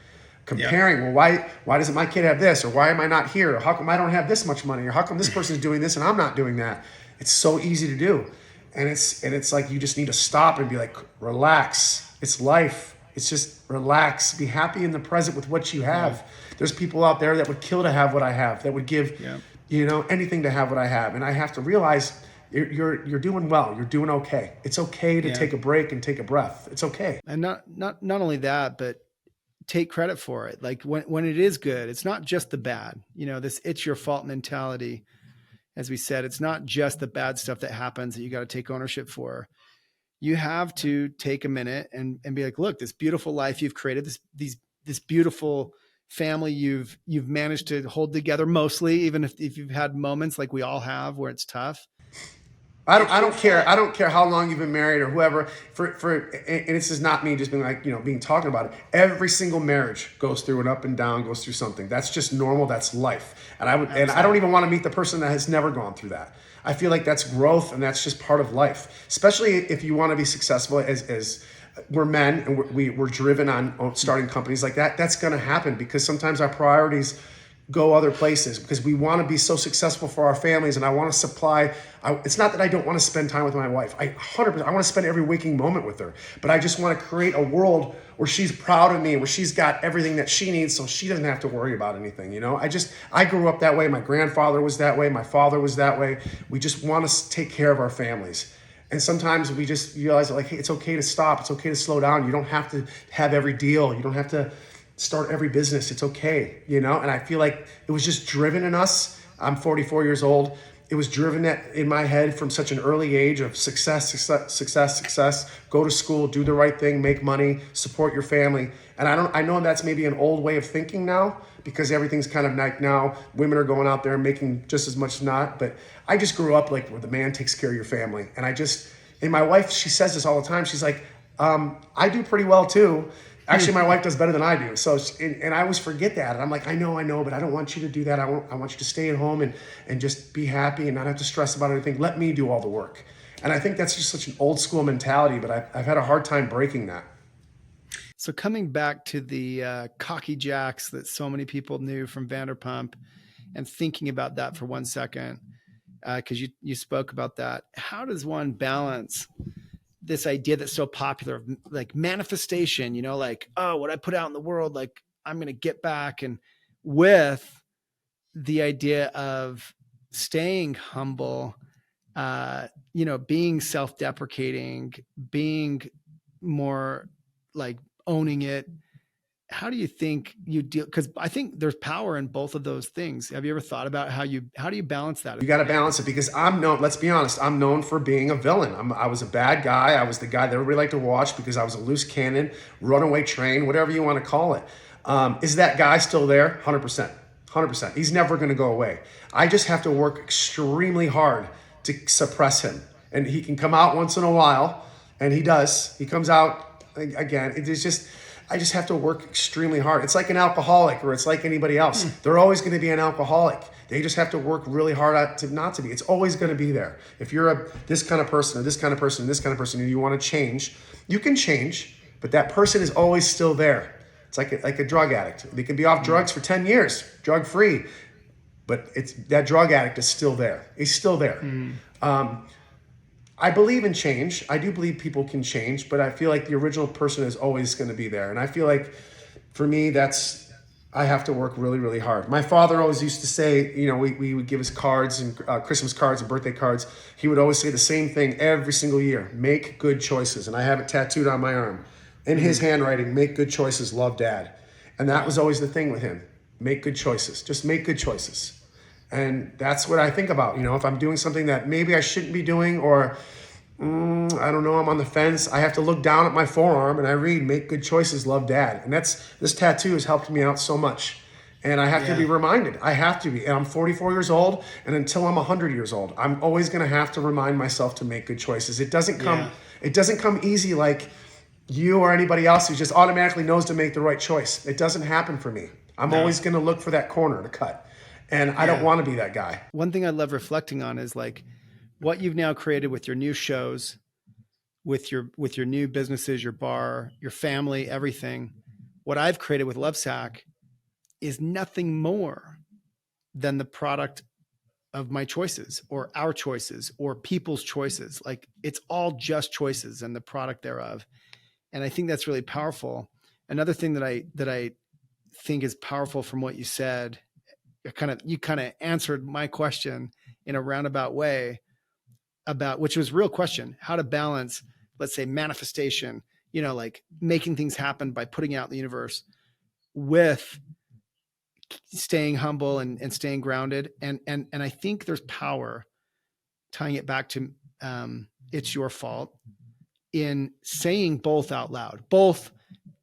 Well, why doesn't my kid have this, or why am I not here, or how come I don't have this much money, or how come this person's doing this and I'm not doing that? It's so easy to do, and it's like you just need to stop and be like, relax. It's life. It's just relax. Be happy in the present with what you have. Yeah. There's people out there that would kill to have what I have. That would give, anything to have what I have, and I have to realize. You're doing well. You're doing okay. It's okay to take a break and take a breath. It's okay. And not only that, but take credit for it. Like when it is good, it's not just the bad. This it's your fault mentality. As we said, it's not just the bad stuff that happens that you got to take ownership for. You have to take a minute and be like, look, this beautiful life you've created, this beautiful family you've managed to hold together mostly, even if you've had moments like we all have where it's tough. I don't care. I don't care how long you've been married or whoever. And this is not me just being like, being talking about it. Every single marriage goes through an up and down, goes through something. That's just normal. That's life. And I don't even want to meet the person that has never gone through that. I feel like that's growth, and that's just part of life. Especially if you want to be successful as we're men and we're driven on starting companies like that. That's going to happen because sometimes our priorities go other places because we want to be so successful for our families, and I want to supply. It's not that I don't want to spend time with my wife. I 100%. I want to spend every waking moment with her, but I just want to create a world where she's proud of me, where she's got everything that she needs, so she doesn't have to worry about anything. I grew up that way. My grandfather was that way. My father was that way. We just want to take care of our families. And sometimes we just realize that, like, hey, it's okay to stop. It's okay to slow down. You don't have to have every deal. You don't have to start every business. It's okay, And I feel like it was just driven in us. I'm 44 years old. It was driven in my head from such an early age of success. Go to school, do the right thing, make money, support your family. And I know that's maybe an old way of thinking now because everything's kind of like now women are going out there and making just as much as not. But I just grew up like where the man takes care of your family. And my wife, she says this all the time. She's like, I do pretty well too. Actually, my wife does better than I do. So, and I always forget that. And I'm like, I know, but I don't want you to do that. I want you to stay at home and just be happy and not have to stress about anything. Let me do all the work. And I think that's just such an old school mentality, but I've had a hard time breaking that. So coming back to the cocky Jax that so many people knew from Vanderpump and thinking about that for 1 second, because you spoke about that. How does one balance this idea that's so popular of like manifestation, like, oh, what I put out in the world, like I'm going to get back, and with the idea of staying humble, being self-deprecating, being more like owning it. How do you think you deal? Because I think there's power in both of those things. Have you ever thought about how do you balance that? You got to balance it because let's be honest, I'm known for being a villain. I was a bad guy. I was the guy that everybody liked to watch because I was a loose cannon, runaway train, whatever you want to call it. Is that guy still there? 100%. 100%. He's never going to go away. I just have to work extremely hard to suppress him. And he can come out once in a while, and he does. He comes out again. I just have to work extremely hard. It's like an alcoholic, or it's like anybody else. They're always going to be an alcoholic. They just have to work really hard to not to be. It's always going to be there. If you're this kind of person, or this kind of person, or this kind of person, and you want to change, you can change, but that person is always still there. It's like a drug addict. They can be off drugs for 10 years, drug free, but that drug addict is still there. He's still there. I believe in change. I do believe people can change, but I feel like the original person is always going to be there. And I feel like for me, I have to work really, really hard. My father always used to say, we would give us cards and Christmas cards and birthday cards. He would always say the same thing every single year: make good choices. And I have it tattooed on my arm in his handwriting: make good choices, love, Dad. And that was always the thing with him: make good choices, just make good choices. And that's what I think about. If I'm doing something that maybe I shouldn't be doing, or I don't know. I'm on the fence. I have to look down at my forearm and I read, "Make good choices, love dad." And this tattoo has helped me out so much. And I have to be Yeah. reminded. I have to be. And I'm 44 years old. And until I'm 100 years old, I'm always going to have to remind myself to make good choices. Yeah. It doesn't come easy like you or anybody else who just automatically knows to make the right choice. It doesn't happen for me. I'm No. always going to look for that corner to cut. And I don't Yeah. want to be that guy. One thing I love reflecting on is like what you've now created with your new shows, with your new businesses, your bar, your family, everything. What I've created with Lovesack is nothing more than the product of my choices or our choices or people's choices. Like it's all just choices and the product thereof. And I think that's really powerful. Another thing that I think is powerful from what you said, you kind of answered my question in a roundabout way about, which was a real question, how to balance, let's say, manifestation, like making things happen by putting out in the universe with staying humble and staying grounded. And I think there's power tying it back to it's your fault in saying both out loud. Both,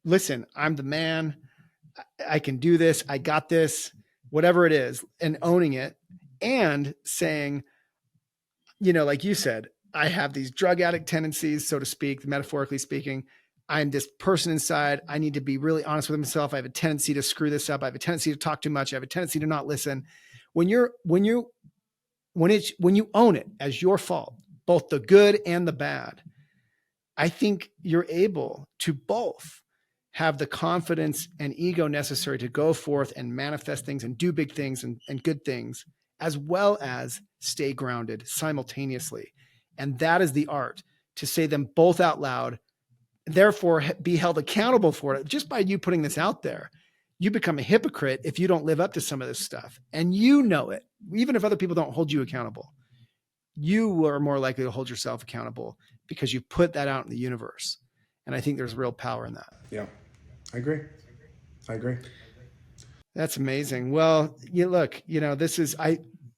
listen, I'm the man. I can do this. I got this, whatever it is, and owning it and saying, like you said, I have these drug addict tendencies, so to speak, metaphorically speaking. I'm this person inside. I need to be really honest with myself. I have a tendency to screw this up. I have a tendency to talk too much. I have a tendency to not listen. When you own it as your fault, both the good and the bad, I think you're able to both have the confidence and ego necessary to go forth and manifest things and do big things and good things, as well as stay grounded simultaneously. And that is the art, to say them both out loud, therefore be held accountable for it. Just by you putting this out there, you become a hypocrite if you don't live up to some of this stuff. And you know it, even if other people don't hold you accountable. You are more likely to hold yourself accountable because you put that out in the universe. And I think there's real power in that. Yeah, I agree. I agree. That's amazing. Well,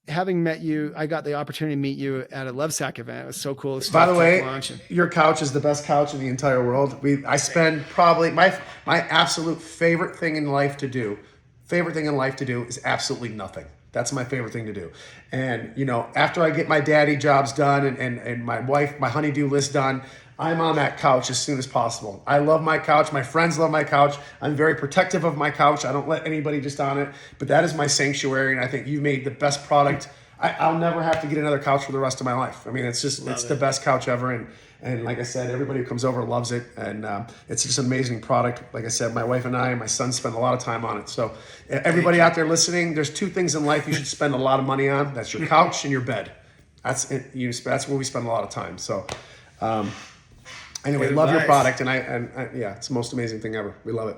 having met you, I got the opportunity to meet you at a Lovesack event. It was so cool. By the way, your couch is the best couch in the entire world. I spend probably my absolute favorite thing in life to do. Favorite thing in life to do is absolutely nothing. That's my favorite thing to do. And, after I get my daddy jobs done and my wife, my honeydew list done, I'm on that couch as soon as possible. I love my couch. My friends love my couch. I'm very protective of my couch. I don't let anybody just on it. But that is my sanctuary. And I think you made the best product. I'll never have to get another couch for the rest of my life. I mean, it's the best couch ever. And like I said, everybody who comes over loves it. And it's just an amazing product. Like I said, my wife and I and my son spend a lot of time on it. So everybody out there listening, there's two things in life you should spend a lot of money on. That's your couch and your bed. That's where we spend a lot of time. So anyway, love your product. And yeah, it's the most amazing thing ever. We love it.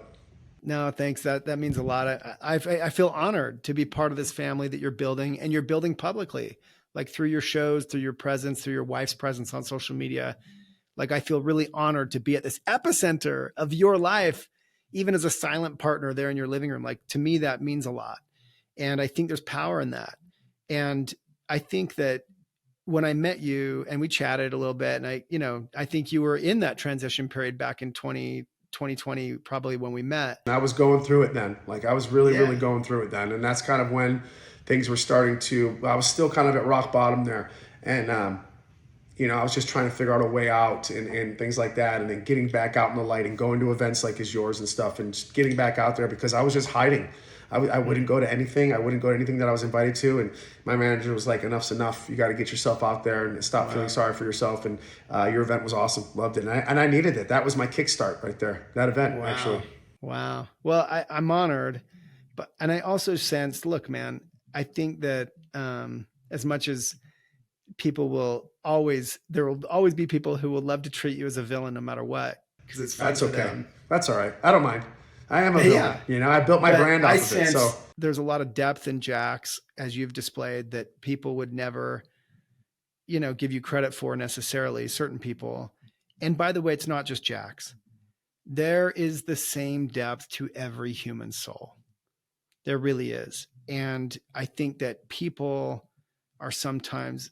No, thanks. That means a lot. I feel honored to be part of this family that you're building, and you're building publicly, like through your shows, through your presence, through your wife's presence on social media. Like I feel really honored to be at this epicenter of your life, even as a silent partner there in your living room. Like to me, that means a lot. And I think there's power in that. And I think that when I met you and we chatted a little bit, and I think you were in that transition period back in 2020, probably when we met. I was going through it then. Like I was really going through it then. And that's kind of when things were starting to, I was still kind of at rock bottom there. And, I was just trying to figure out a way out and things like that. And then getting back out in the light and going to events like as yours and stuff and just getting back out there because I was just hiding. I wouldn't go to anything. I wouldn't go to anything that I was invited to. And my manager was like, enough's enough. You got to get yourself out there and stop feeling sorry for yourself. And your event was awesome. Loved it. And I needed it. That was my kickstart right there. That event, actually. Wow. Well, I'm honored. And I also sense, look, man, I think that as much as there will always be people who will love to treat you as a villain no matter what. Because it's fun. That's okay. Them. That's all right. I don't mind. I am a villain. Yeah. I built my brand off of it. So there's a lot of depth in Jax, as you've displayed, that people would never, give you credit for necessarily, certain people. And by the way, it's not just Jax. There is the same depth to every human soul. There really is. And I think that people are sometimes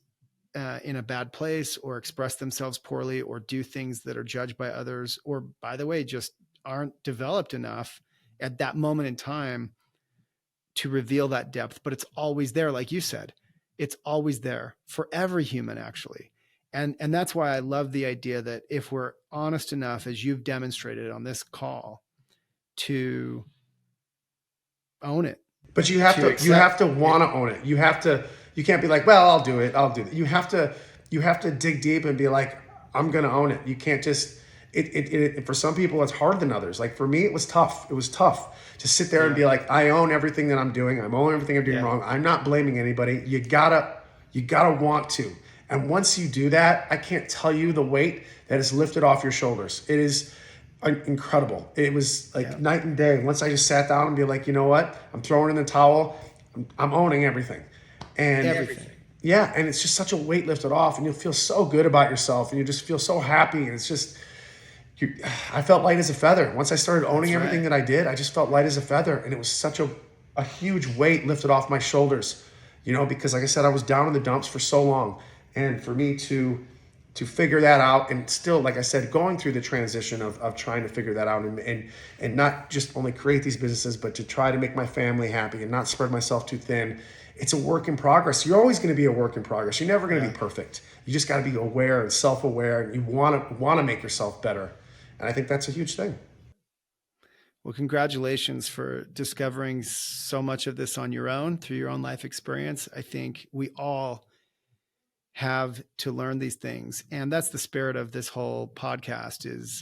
in a bad place or express themselves poorly or do things that are judged by others, or by the way, just aren't developed enough at that moment in time to reveal that depth. But it's always there. Like you said, it's always there for every human, actually. And that's why I love the idea that if we're honest enough, as you've demonstrated on this call, to own it. But you have to want to own it. You can't be like, well, I'll do it. You have to dig deep and be like, I'm going to own it. You can't just, for some people it's harder than others. Like for me, it was tough. It was tough to sit there and be like, I own everything that I'm doing. I'm owning everything I'm doing wrong. I'm not blaming anybody. You gotta want to. And once you do that, I can't tell you the weight that is lifted off your shoulders. It is incredible. It was like night and day. Once I just sat down and be like, you know what? I'm throwing in the towel. I'm owning everything. And everything. Yeah. And it's just such a weight lifted off, and you'll feel so good about yourself, and you just feel so happy. And it's just, I felt light as a feather. Once I started owning everything that I did, I just felt light as a feather. And it was such a huge weight lifted off my shoulders, because like I said, I was down in the dumps for so long. And for me to figure that out, and still, like I said, going through the transition of trying to figure that out and not just only create these businesses, but to try to make my family happy and not spread myself too thin. It's a work in progress. You're always going to be a work in progress. You're never going to be perfect. You just got to be aware and self-aware, and you want to make yourself better. And I think that's a huge thing. Well, congratulations for discovering so much of this on your own through your own life experience. I think we all have to learn these things. And that's the spirit of this whole podcast is,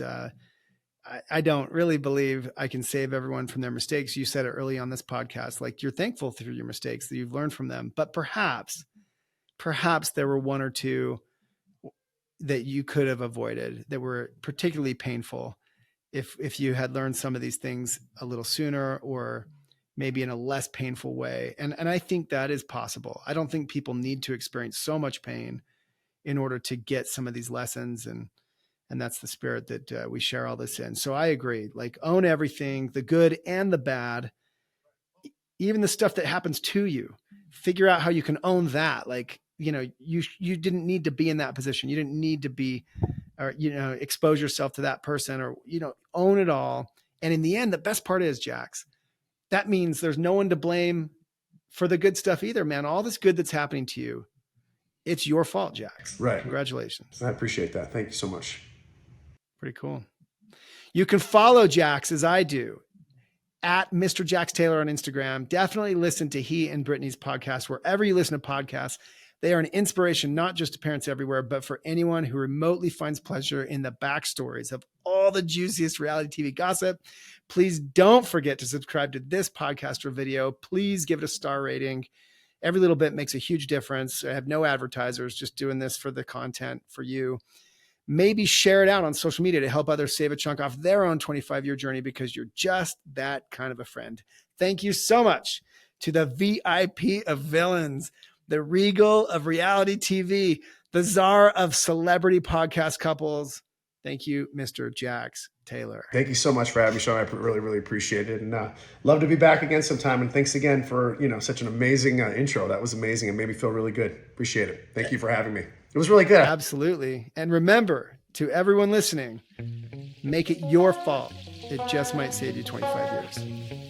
I don't really believe I can save everyone from their mistakes. You said it early on this podcast, like you're thankful through your mistakes that you've learned from them, but perhaps there were one or two that you could have avoided that were particularly painful if you had learned some of these things a little sooner, or maybe in a less painful way. And I think that is possible. I don't think people need to experience so much pain in order to get some of these lessons. And that's the spirit that we share all this in. So I agree, like own everything, the good and the bad, even the stuff that happens to you, figure out how you can own that. Like, you didn't need to be in that position. You didn't need to be, or, expose yourself to that person, or, own it all. And in the end, the best part is, Jax, that means there's no one to blame for the good stuff either, man. All this good that's happening to you, it's your fault, Jax. Right. Congratulations. I appreciate that. Thank you so much. Pretty cool. You can follow Jax as I do at Mr. Jax Taylor on Instagram. Definitely listen to he and Brittany's podcast wherever you listen to podcasts. They are an inspiration, not just to parents everywhere, but for anyone who remotely finds pleasure in the backstories of all the juiciest reality TV gossip. Please don't forget to subscribe to this podcast or video. Please give it a star rating. Every little bit makes a huge difference. I have no advertisers, just doing this for the content for you. Maybe share it out on social media to help others save a chunk off their own 25-year journey, because you're just that kind of a friend. Thank you so much to the VIP of villains, the Regal of reality TV, the czar of celebrity podcast couples. Thank you, Mr. Jax Taylor. Thank you so much for having me, Shawn. I really, really appreciate it. And love to be back again sometime. And thanks again for, such an amazing intro. That was amazing and made me feel really good. Appreciate it. Thank you for having me. It was really good. Absolutely. And remember, to everyone listening, make it your fault. It just might save you 25 years.